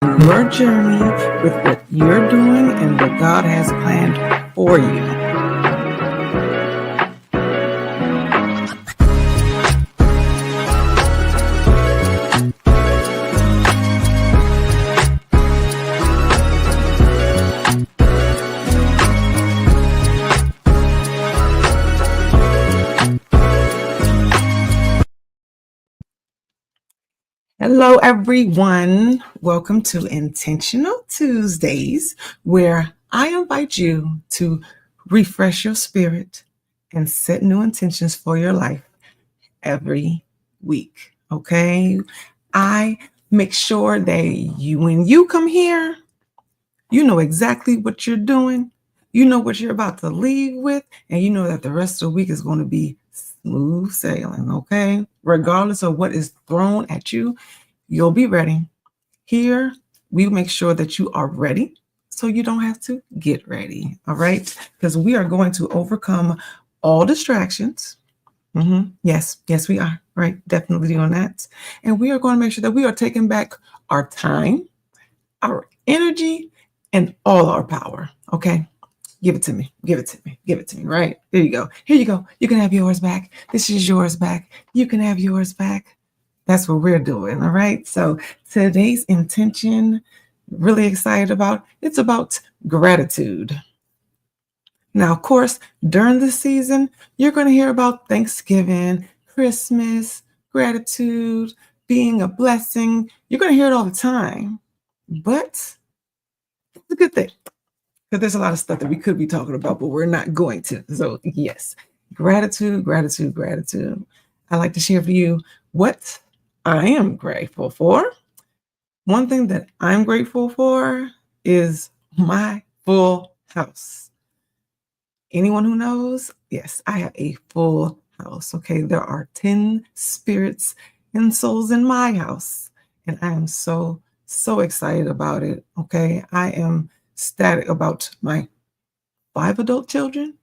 your journey with what you're doing and what God has planned for you. Hello, everyone. Welcome to Intentional Tuesdays, where I invite you to refresh your spirit and set new intentions for your life every week. Okay. I make sure that when you come here, you know exactly what you're doing. You know what you're about to leave with, and you know that the rest of the week is going to be smooth sailing. Okay. Regardless of what is thrown at you, you'll be ready. Here, we make sure that you are ready so you don't have to get ready. All right. Because we are going to overcome all distractions. Yes, we are. Right. Definitely doing that. And we are going to make sure that we are taking back our time, our energy, and all our power. Okay. Give it to me. Give it to me. Give it to me. Right. There you go. Here you go. You can have yours back. This is yours back. You can have yours back. That's what we're doing. All right. So today's intention, really excited about, it's about gratitude. Now, of course, during the season, you're going to hear about Thanksgiving, Christmas, gratitude, being a blessing. You're going to hear it all the time. But it's a good thing, because there's a lot of stuff that we could be talking about, but we're not going to. So yes, gratitude. I like to share for you what I am grateful for. One thing that I'm grateful for is my full house. Anyone who knows, yes, I have a full house. Okay, there are 10 spirits and souls in my house, and I am so excited about it. Okay, I am ecstatic about my 5 adult children,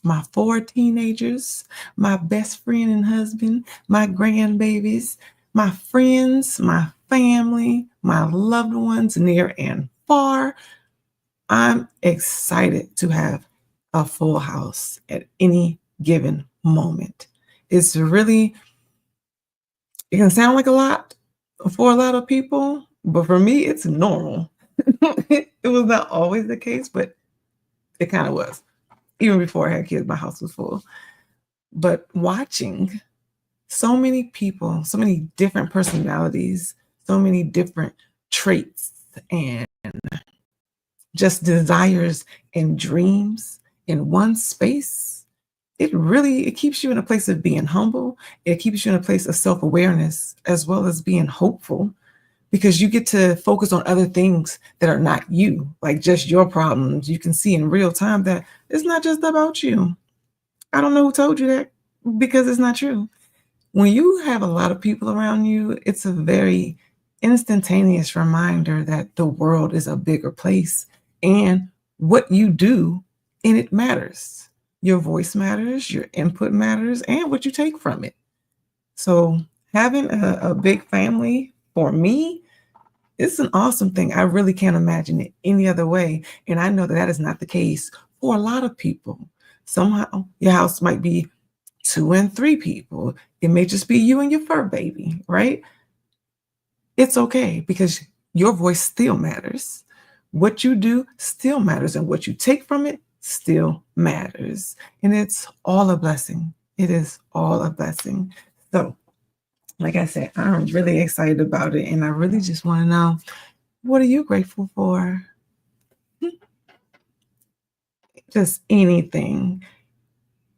my 4 teenagers, my best friend and husband, my grandbabies, my friends, my family, my loved ones near and far. I'm excited to have a full house at any given moment. It's really, it can sound like a lot for a lot of people, but for me, it's normal. It was not always the case, but it kind of was. Even before I had kids, my house was full. But watching so many people, so many different personalities, so many different traits and just desires and dreams in one space, it keeps you in a place of being humble. It keeps you in a place of self-awareness, as well as being hopeful, because you get to focus on other things that are not you, like just your problems. You can see in real time that it's not just about you. I don't know who told you that, because it's not true. When you have a lot of people around you, it's a very instantaneous reminder that the world is a bigger place, and what you do in it matters. Your voice matters, your input matters, and what you take from it. So having a big family, for me, it's an awesome thing. I really can't imagine it any other way. And I know that that is not the case for a lot of people. Somehow your house might be 2 and 3 people. It may just be you and your fur baby, right? It's okay, because your voice still matters. What you do still matters, and what you take from it still matters. And it's all a blessing. It is all a blessing. So, like I said, I'm really excited about it, and I really just want to know, what are you grateful for? Just anything.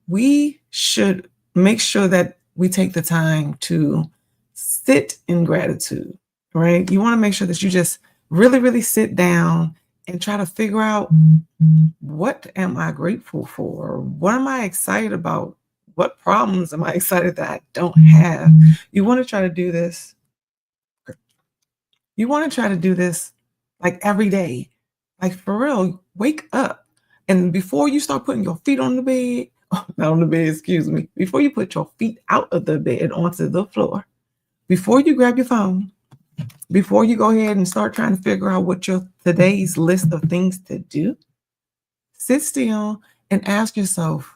We should make sure that we take the time to sit in gratitude, right? You want to make sure that you just really sit down and try to figure out, what am I grateful for? What am I excited about? What problems am I excited that I don't have? You want to try to do this. You want to try to do this like every day. Like, for real, wake up. And before you start putting your feet on the bed, not on the bed, excuse me, before you put your feet out of the bed onto the floor, before you grab your phone, before you go ahead and start trying to figure out what your today's list of things to do, sit still and ask yourself,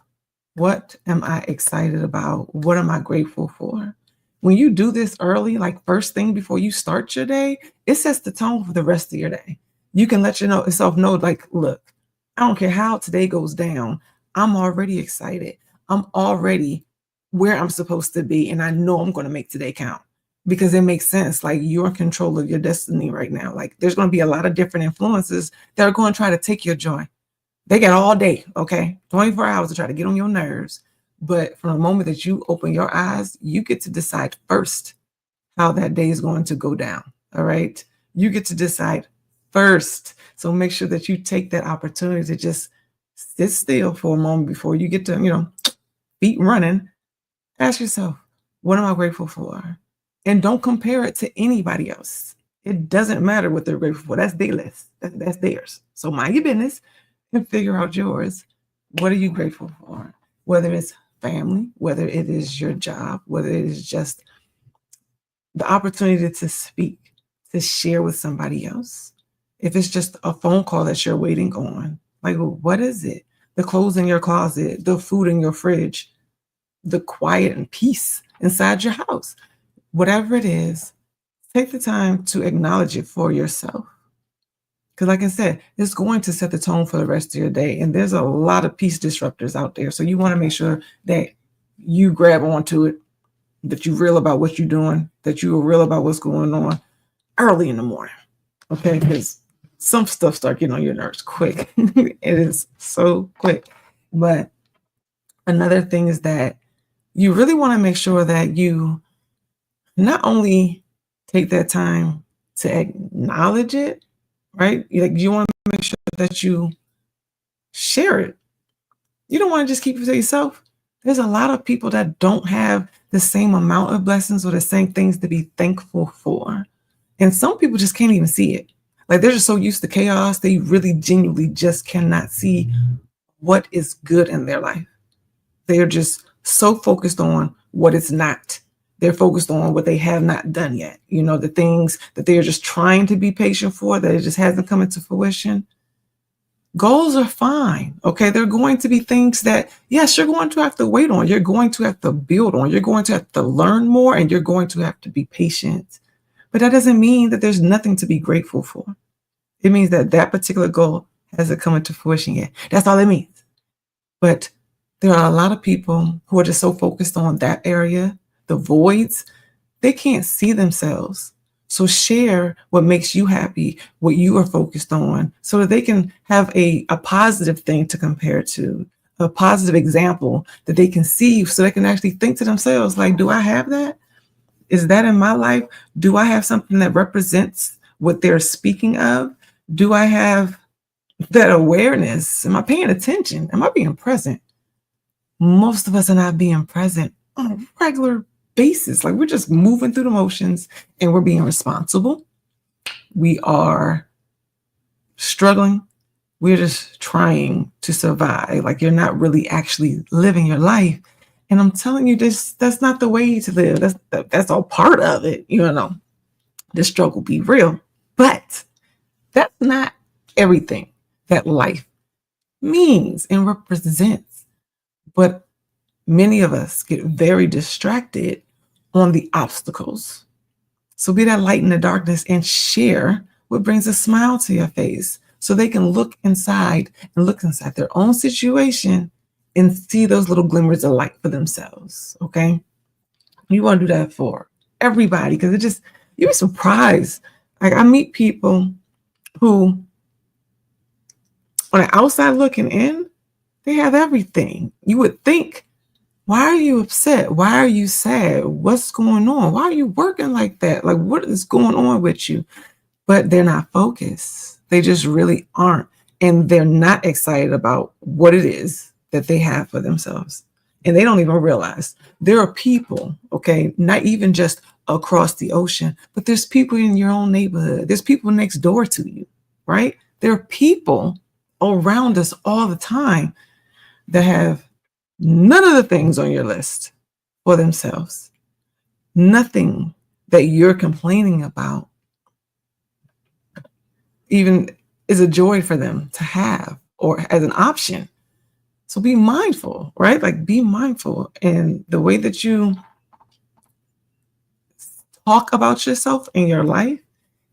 what am I excited about? What am I grateful for? When you do this early, like first thing before you start your day, it sets the tone for the rest of your day. You can let yourself know, like, look, I don't care how today goes down. I'm already excited. I'm already where I'm supposed to be. And I know I'm going to make today count because it makes sense. Like you're in control of your destiny right now. Like there's going to be a lot of different influences that are going to try to take your joy. They got all day, okay? 24 hours to try to get on your nerves. But from the moment that you open your eyes, you get to decide first how that day is going to go down. All right. You get to decide first. So make sure that you take that opportunity to just sit still for a moment before you get to, feet running. Ask yourself, what am I grateful for? And don't compare it to anybody else. It doesn't matter what they're grateful for. That's their list. That's theirs. So mind your business and figure out yours. What are you grateful for? Whether it's family, whether it is your job, whether it is just the opportunity to speak, to share with somebody else. If it's just a phone call that you're waiting on, like, what is it? The clothes in your closet, the food in your fridge, the quiet and peace inside your house. Whatever it is, take the time to acknowledge it for yourself. Because like I said, it's going to set the tone for the rest of your day. And there's a lot of peace disruptors out there. So you want to make sure that you grab onto it, that you're real about what you're doing, that you are real about what's going on early in the morning. Okay, because some stuff start getting on your nerves quick. It is so quick. But another thing is that you really want to make sure that you not only take that time to acknowledge it, right? Like you want to make sure that you share it. You don't want to just keep it to yourself. There's a lot of people that don't have the same amount of blessings or the same things to be thankful for. And some people just can't even see it. Like they're just so used to chaos, they really genuinely just cannot see what is good in their life. They're just so focused on what it's not. They're focused on what they have not done yet. The things that they're just trying to be patient for, that it just hasn't come into fruition. Goals are fine. Okay. They're going to be things that, yes, you're going to have to wait on. You're going to have to build on. You're going to have to learn more and you're going to have to be patient. But that doesn't mean that there's nothing to be grateful for. It means that that particular goal hasn't come into fruition yet. That's all it means. But there are a lot of people who are just so focused on that area, the voids, they can't see themselves. So share what makes you happy, what you are focused on, so that they can have a positive thing to compare to, a positive example that they can see, so they can actually think to themselves, like, do I have that? Is that in my life? Do I have something that represents what they're speaking of? Do I have that awareness? Am I paying attention? Am I being present? Most of us are not being present on a regular basis. Like we're just moving through the motions and we're being responsible. We are struggling. We're just trying to survive. Like you're not really actually living your life. And I'm telling you, that's not the way to live. That's all part of it. The struggle be real, but that's not everything that life means and represents. But many of us get very distracted on the obstacles. So be that light in the darkness and share what brings a smile to your face so they can look inside their own situation and see those little glimmers of light for themselves. Okay. You want to do that for everybody because you'd be surprised. Like I meet people who, on the outside looking in, they have everything. You would think, why are you upset? Why are you sad? What's going on? Why are you working like that? Like, what is going on with you? But they're not focused. They just really aren't. And they're not excited about what it is that they have for themselves. And they don't even realize there are people, okay, not even just across the ocean, but there's people in your own neighborhood. There's people next door to you, right? There are people around us all the time that have none of the things on your list for themselves. Nothing that you're complaining about even is a joy for them to have or as an option. So be mindful, right? Like be mindful. And the way that you talk about yourself in your life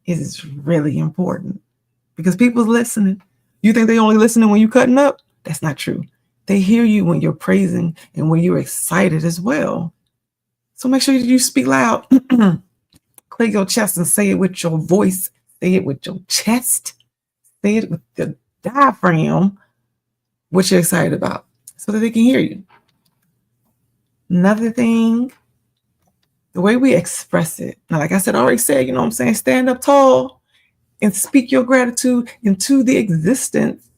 is really important because people's listening. You think they only listening when you cutting up? That's not true. They hear you when you're praising and when you're excited as well. So make sure you speak loud, clear your chest and say it with your voice, say it with your chest, say it with the diaphragm, what you're excited about so that they can hear you. Another thing, the way we express it. Now, like I said, I already said, you know what I'm saying? Stand up tall and speak your gratitude into the existence.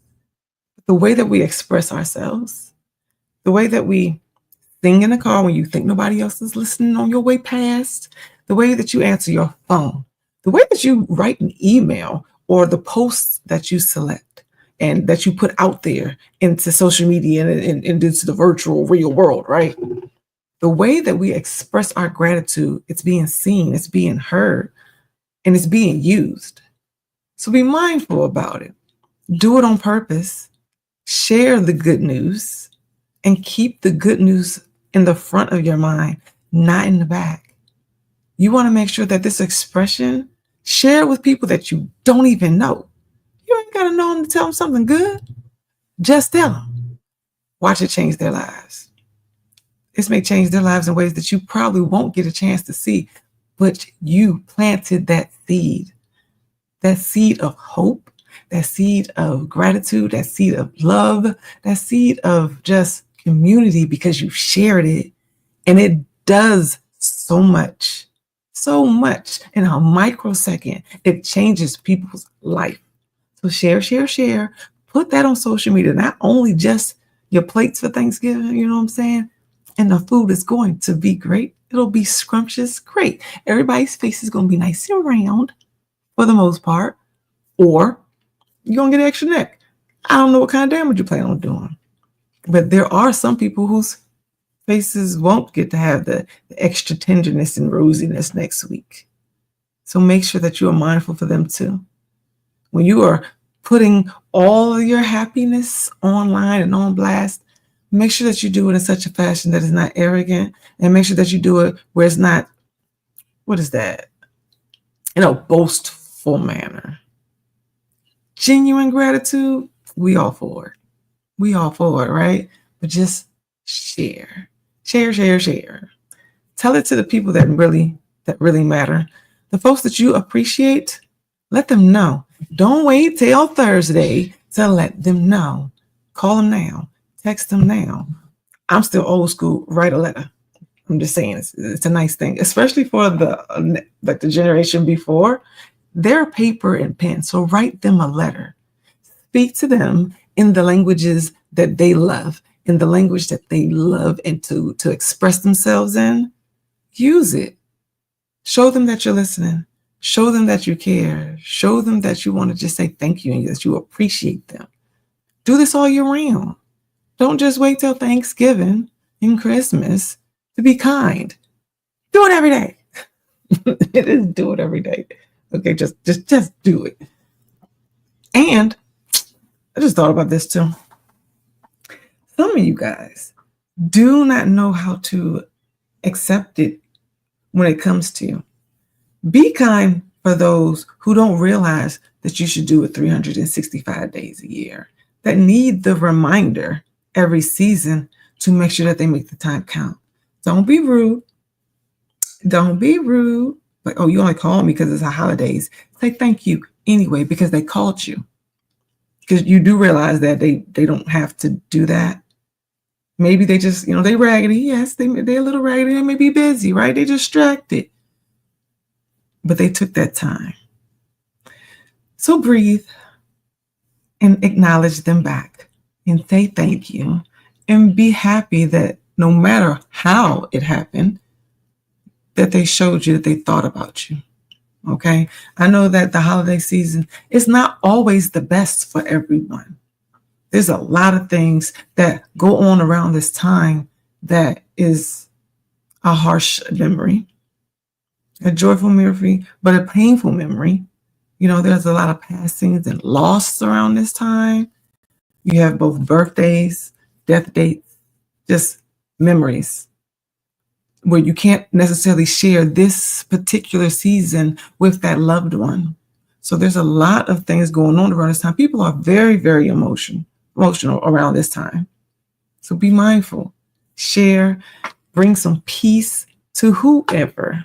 The way that we express ourselves, the way that we sing in the car when you think nobody else is listening on your way past, the way that you answer your phone, the way that you write an email or the posts that you select and that you put out there into social media and into the virtual real world, right? The way that we express our gratitude, it's being seen, it's being heard, and it's being used. So be mindful about it. Do it on purpose. Share the good news and keep the good news in the front of your mind, not in the back. You want to make sure that this expression, share it with people that you don't even know. You ain't got to know them to tell them something good. Just tell them. Watch it change their lives. This may change their lives in ways that you probably won't get a chance to see, but you planted that seed of hope, that seed of gratitude, that seed of love, that seed of just community because you shared it. And it does so much in a microsecond. It changes people's life. So share. Put that on social media, not only just your plates for Thanksgiving, you know what I'm saying? And the food is going to be great. It'll be scrumptious, great. Everybody's face is going to be nice and round for the most part, or you're going to get extra neck. I don't know what kind of damage you plan on doing, but there are some people whose faces won't get to have the extra tenderness and rosiness next week. So make sure that you are mindful for them too. When you are putting all of your happiness online and on blast, make sure that you do it in such a fashion that is not arrogant, and make sure that you do it where it's not, what is that? In a boastful manner. Genuine gratitude, we all for it. We all for it, right? But just share. Tell it to the people that really matter. The folks that you appreciate, let them know. Don't wait till Thursday to let them know. Call them now. Text them now. I'm still old school. Write a letter. I'm just saying it's a nice thing, especially for the generation before. They're paper and pen, so write them a letter. Speak to them in the languages that they love, in the language that they love and to express themselves in. Use it. Show them that you're listening. Show them that you care. Show them that you want to just say thank you and that you appreciate them. Do this all year round. Don't just wait till Thanksgiving and Christmas to be kind. Do it every day. It is do it every day. Okay, just do it. And I just thought about this too. Some of you guys do not know how to accept it when it comes to you. Be kind for those who don't realize that you should do it 365 days a year, that need the reminder every season to make sure that they make the time count. Don't be rude. Like, oh, you only called me because it's the holidays. Say thank you anyway because they called you. Because you do realize that they don't have to do that. Maybe they just, they raggedy. Yes, they're a little raggedy. They may be busy, right? They're distracted. But they took that time. So breathe and acknowledge them back and say thank you and be happy that no matter how it happened, that they showed you that they thought about you. Okay. I know that the holiday season is not always the best for everyone. There's a lot of things that go on around this time that is a harsh memory, a joyful memory, but a painful memory. There's a lot of passings and loss around this time. You have both birthdays, death dates, just memories where you can't necessarily share this particular season with that loved one. So there's a lot of things going on around this time. People are very, very emotional around this time. So be mindful, share, bring some peace to whoever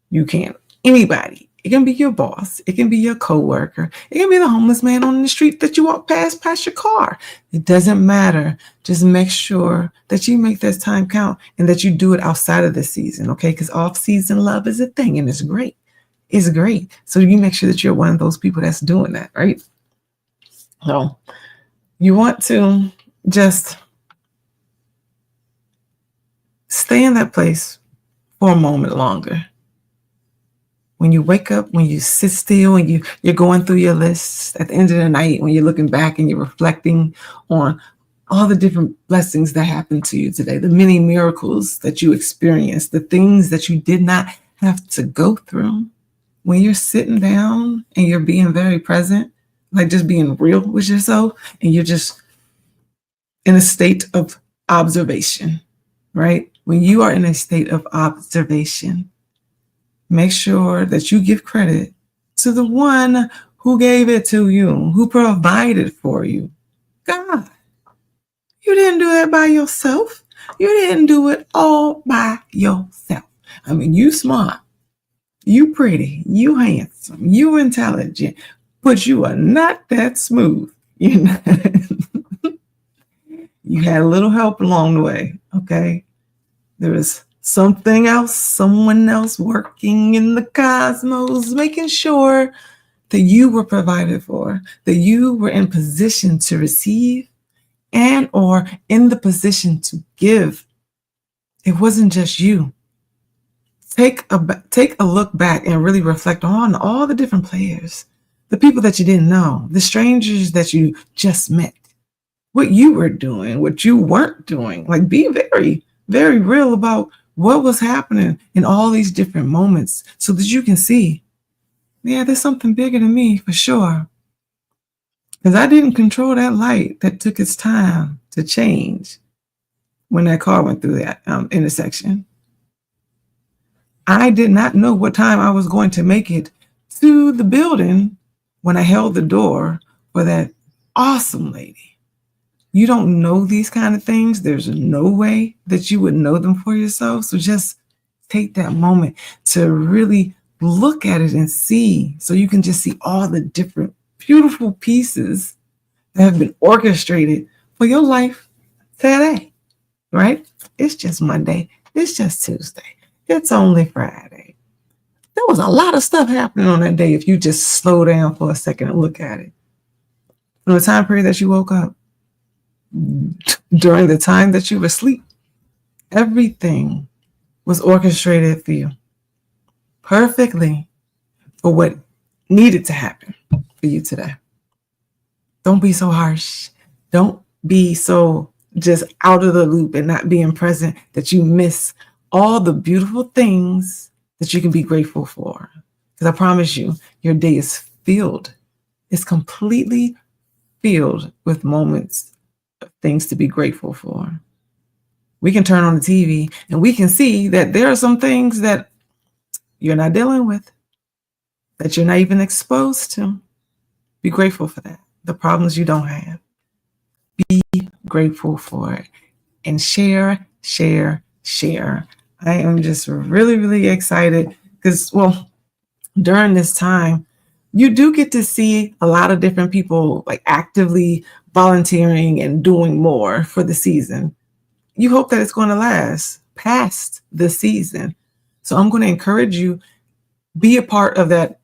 you can. Anybody. It can be your boss. It can be your coworker. It can be the homeless man on the street that you walk past your car. It doesn't matter. Just make sure that you make this time count and that you do it outside of the season, okay? Because off-season love is a thing and it's great. It's great. So you make sure that you're one of those people that's doing that, right? So you want to just stay in that place for a moment longer. When you wake up, when you sit still and you're going through your lists at the end of the night, when you're looking back and you're reflecting on all the different blessings that happened to you today, the many miracles that you experienced, the things that you did not have to go through. When you're sitting down and you're being very present, like just being real with yourself, and you're just in a state of observation, right? When you are in a state of observation, make sure that you give credit to the one who gave it to you, who provided for you. God, you didn't do that by yourself. You didn't do it all by yourself. I mean, you smart, you pretty, you handsome, you intelligent, but you are not that smooth. You had a little help along the way, okay? There was something else, someone else working in the cosmos, making sure that you were provided for, that you were in position to receive and or in the position to give. It wasn't just you. Take a look back and really reflect on all the different players, the people that you didn't know, the strangers that you just met, what you were doing, what you weren't doing. Like, be very, very real about what was happening in all these different moments so that you can see, yeah, there's something bigger than me for sure. Because I didn't control that light that took its time to change when that car went through that intersection. I did not know what time I was going to make it to the building when I held the door for that awesome lady. You don't know these kind of things. There's no way that you would know them for yourself. So just take that moment to really look at it and see, so you can just see all the different beautiful pieces that have been orchestrated for your life today, right? It's just Monday. It's just Tuesday. It's only Friday. There was a lot of stuff happening on that day if you just slow down for a second and look at it. From the time period that you woke up, during the time that you were asleep, everything was orchestrated for you perfectly for what needed to happen for you today. Don't be so harsh. Don't be so just out of the loop and not being present that you miss all the beautiful things that you can be grateful for. Because I promise you, your day is filled. It's completely filled with moments of things to be grateful for. We can turn on the TV and we can see that there are some things that you're not dealing with, that you're not even exposed to. Be grateful for that. The problems you don't have. Be grateful for it. And share. I am just really, really excited because, well, during this time, you do get to see a lot of different people like actively volunteering and doing more for the season. You hope that it's going to last past the season. So I'm going to encourage you, be a part of that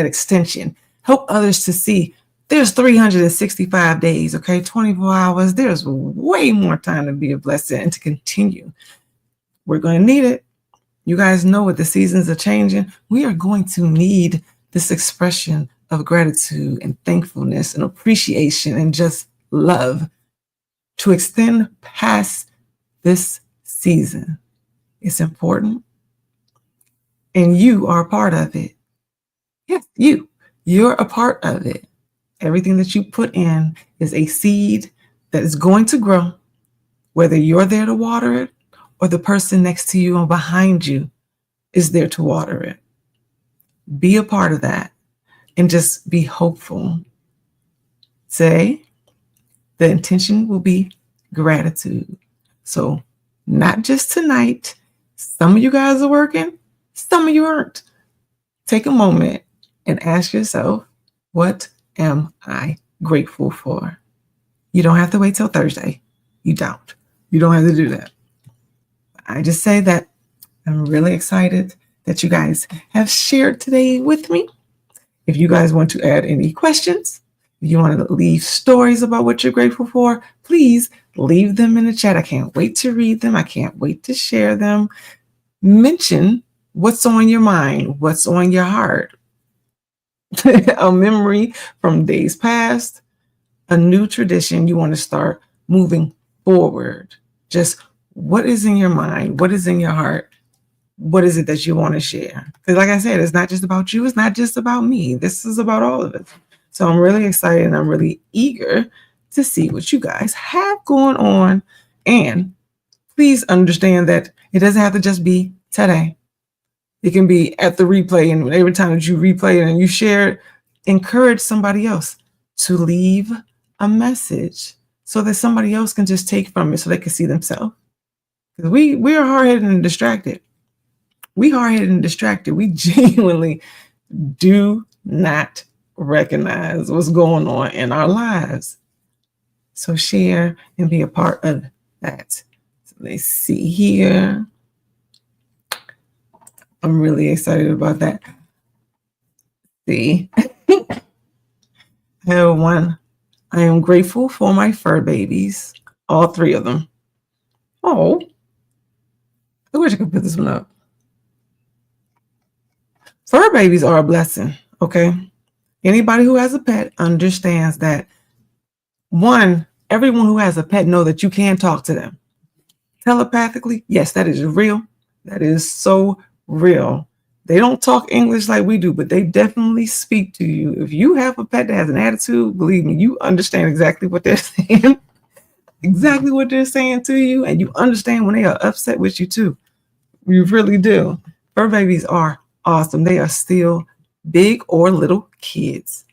extension. Help others to see there's 365 days, okay, 24 hours. There's way more time to be a blessing and to continue. We're going to need it. You guys know what the seasons are changing. We are going to need this expression of gratitude and thankfulness and appreciation and just love to extend past this season. It's important. And you are a part of it. Yes, you You're a part of it. Everything that you put in is a seed that is going to grow, whether you're there to water it or the person next to you or behind you is there to water it. Be a part of that and just be hopeful. Say, the intention will be gratitude. So not just tonight. Some of you guys are working, some of you aren't. Take a moment and ask yourself, what am I grateful for? You don't have to wait till Thursday. You don't. You don't have to do that. I just say that I'm really excited that you guys have shared today with me. If you guys want to add any questions, if you want to leave stories about what you're grateful for, please leave them in the chat. I can't wait to read them. I can't wait to share them. Mention what's on your mind, what's on your heart. A memory from days past, a new tradition you want to start moving forward. Just what is in your mind? What is in your heart? What is it that you want to share? Because like I said, it's not just about you. It's not just about me. This is about all of us. So I'm really excited and I'm really eager to see what you guys have going on. And please understand that it doesn't have to just be today. It can be at the replay, and every time that you replay it and you share it, encourage somebody else to leave a message so that somebody else can just take from it so they can see themselves. Because we are hard-headed and distracted. We hard-headed and distracted. We genuinely do not recognize what's going on in our lives. So share and be a part of that. So let's see here. I'm really excited about that. See, I have one. I am grateful for my fur babies, all three of them. Oh, I wish I could put this one up. Fur babies are a blessing, okay? Anybody who has a pet understands that, one, everyone who has a pet know that you can talk to them. Telepathically, yes, that is real. That is so real. They don't talk English like we do, but they definitely speak to you. If you have a pet that has an attitude, believe me, you understand exactly what they're saying, exactly what they're saying to you, and you understand when they are upset with you too. You really do. Fur babies are awesome. They are still big or little kids.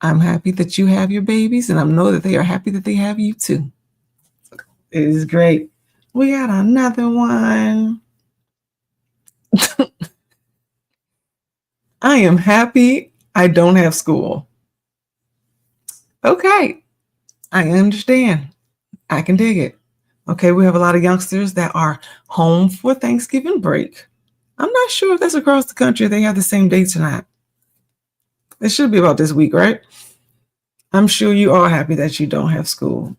I'm happy that you have your babies, and I know that they are happy that they have you too. It is great. We got another one. I am happy I don't have school. Okay, I understand. I can dig it. Okay, we have a lot of youngsters that are home for Thanksgiving break. I'm not sure if that's across the country, if they have the same dates or not. It should be about this week, right? I'm sure you are happy that you don't have school.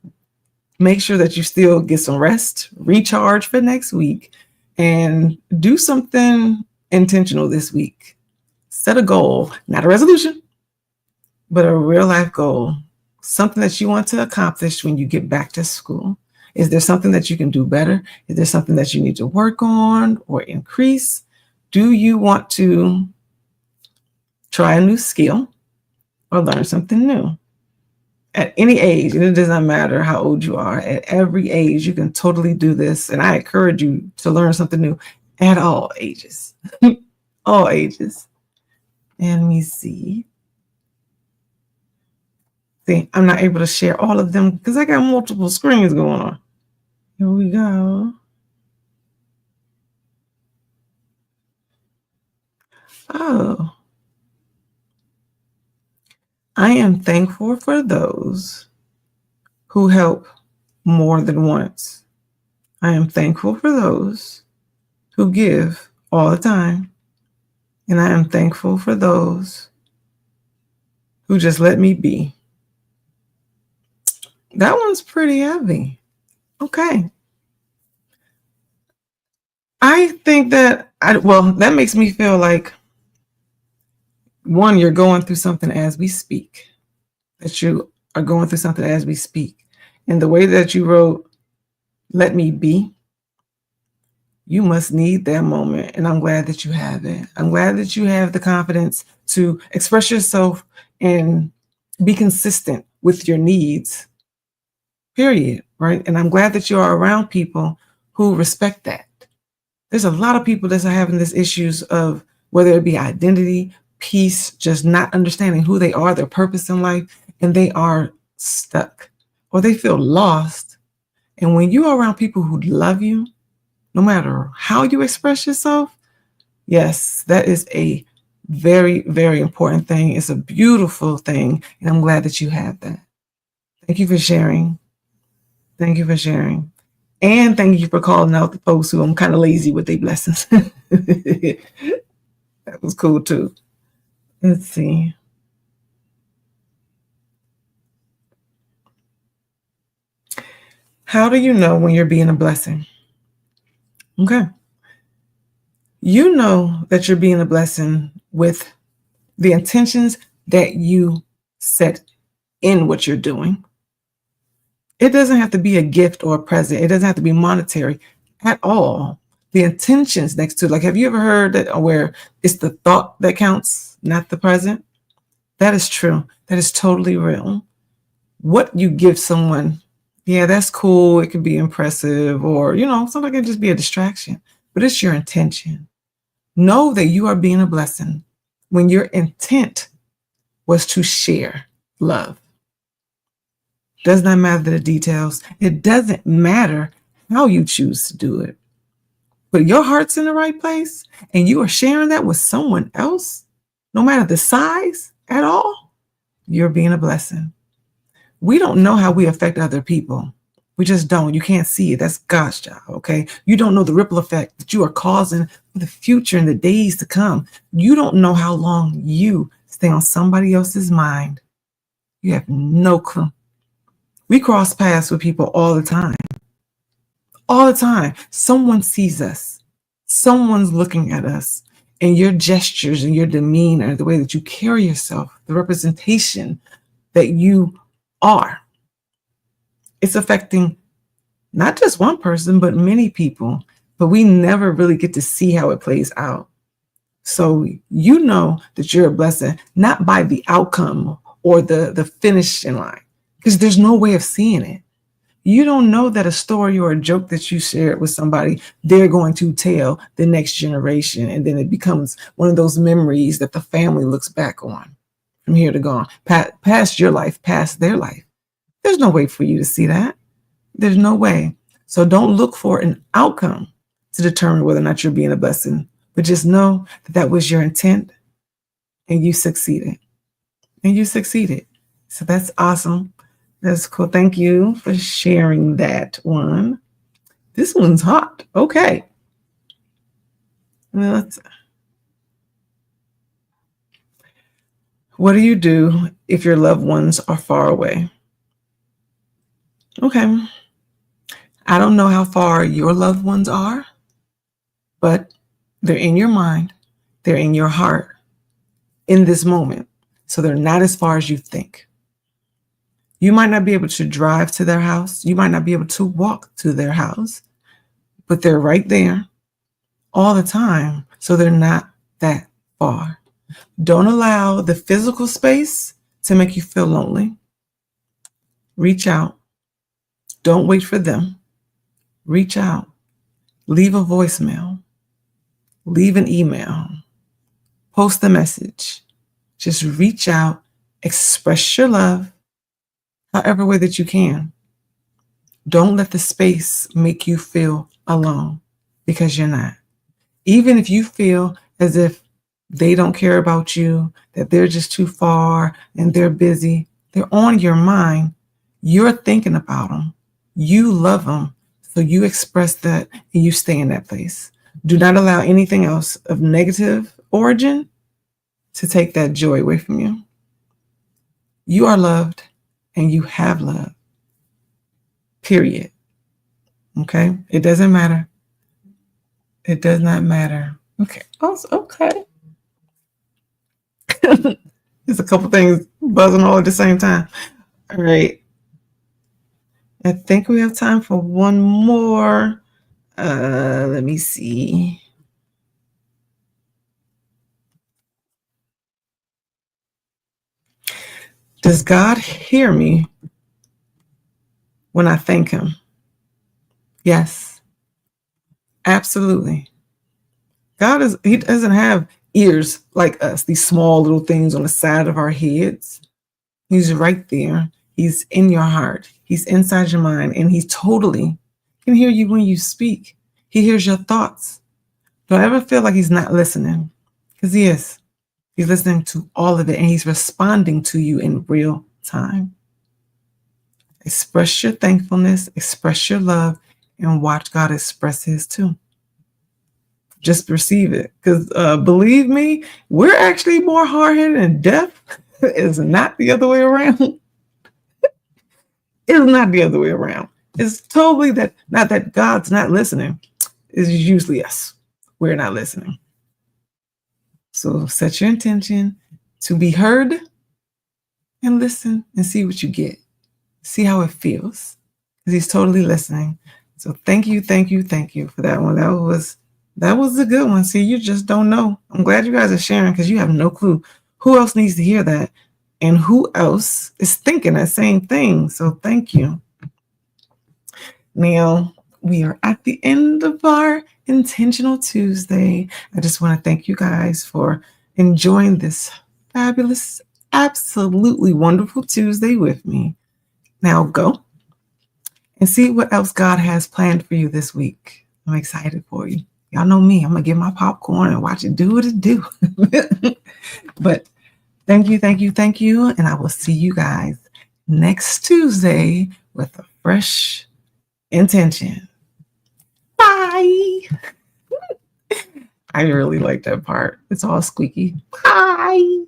Make sure that you still get some rest, recharge for next week, and do something intentional this week. Set a goal, not a resolution, but a real life goal, something that you want to accomplish when you get back to school. Is there something that you can do better? Is there something that you need to work on or increase? Do you want to try a new skill or learn something new? At any age, and it doesn't matter how old you are, at every age, you can totally do this. And I encourage you to learn something new at all ages, all ages. And let me see. See, I'm not able to share all of them because I got multiple screens going on. Here we go. Oh. I am thankful for those who help more than once. I am thankful for those who give all the time. And I am thankful for those who just let me be. That one's pretty heavy. Okay. I think that, that makes me feel like, one, you're going through something as we speak, that you are going through something as we speak. And the way that you wrote, let me be, You must need that moment. And I'm glad that you have it. I'm glad that you have the confidence to express yourself and be consistent with your needs, period. Right. And I'm glad that you are around people who respect that. There's a lot of people that's having these issues of whether it be identity, peace, just not understanding who they are, their purpose in life, and they are stuck or they feel lost. And when you are around people who love you, no matter how you express yourself, yes, that is a very, very important thing. It's a beautiful thing. And I'm glad that you have that. Thank you for sharing. Thank you for sharing. And thank you for calling out the folks who I'm kind of lazy with their blessings. That was cool too. Let's see. How do you know when you're being a blessing? Okay. You know that you're being a blessing with the intentions that you set in what you're doing. It doesn't have to be a gift or a present. It doesn't have to be monetary at all. The intentions next to, like, have you ever heard that where it's the thought that counts, not the present? That is true. That is totally real. What you give someone, yeah, that's cool. It can be impressive, or, something can just be a distraction, but it's your intention. Know that you are being a blessing when your intent was to share love. Does not matter the details. It doesn't matter how you choose to do it. But your heart's in the right place and you are sharing that with someone else, no matter the size at all, you're being a blessing. We don't know how we affect other people. We just don't. You can't see it. That's God's job, okay? You don't know the ripple effect that you are causing for the future and the days to come. You don't know how long you stay on somebody else's mind. You have no clue. We cross paths with people all the time. All the time. Someone sees us. Someone's looking at us. And your gestures and your demeanor, the way that you carry yourself, the representation that you are, it's affecting not just one person, but many people. But we never really get to see how it plays out. So you know that you're a blessing, not by the outcome or the finishing line, because there's no way of seeing it. You don't know that a story or a joke that you shared with somebody, they're going to tell the next generation. And then it becomes one of those memories that the family looks back on from here to gone, past your life, past their life. There's no way for you to see that. There's no way. So don't look for an outcome to determine whether or not you're being a blessing, but just know that that was your intent and you succeeded. And you succeeded. So that's awesome. That's cool. Thank you for sharing that one. This one's hot. Okay. What do you do if your loved ones are far away? Okay. I don't know how far your loved ones are, but they're in your mind. They're in your heart in this moment. So they're not as far as you think. You might not be able to drive to their house. You might not be able to walk to their house, but they're right there all the time. So they're not that far. Don't allow the physical space to make you feel lonely. Reach out. Don't wait for them. Reach out. Leave a voicemail. Leave an email. Post a message. Just reach out. Express your love however way that you can. Don't let the space make you feel alone, because you're not. Even if you feel as if they don't care about you, that they're just too far and they're busy, they're on your mind. You're thinking about them. You love them. So you express that and you stay in that place. Do not allow anything else of negative origin to take that joy away from you. You are loved and you have love. Period. Okay? It doesn't matter. It does not matter. Okay. Also, okay. There's a couple things buzzing all at the same time. All right. I think we have time for one more. Let me see. Does God hear me when I thank him? Yes, absolutely. He doesn't have ears like us, these small little things on the side of our heads. He's right there. He's in your heart. He's inside your mind, and he totally can hear you when you speak. He hears your thoughts. Don't ever feel like he's not listening, because he is. He's listening to all of it, and he's responding to you in real time. Express your thankfulness, express your love, and watch God express his too. Just receive it, because believe me, we're actually more hard-headed, and death is not the other way around. It's not the other way around. It's totally that, not that God's not listening. It's usually us. We're not listening. So set your intention to be heard and listen and see what you get. See how it feels. Because he's totally listening. So thank you for that one. That was a good one. See, you just don't know. I'm glad you guys are sharing, because you have no clue who else needs to hear that and who else is thinking that same thing. So thank you. Now, we are at the end of our Intentional Tuesday. I just want to thank you guys for enjoying this fabulous, absolutely wonderful Tuesday with me. Now go and see what else God has planned for you this week. I'm excited for you. Y'all know me. I'm going to get my popcorn and watch it do what it do. But thank you. And I will see you guys next Tuesday with a fresh intention. Bye. I really like that part. It's all squeaky. Bye.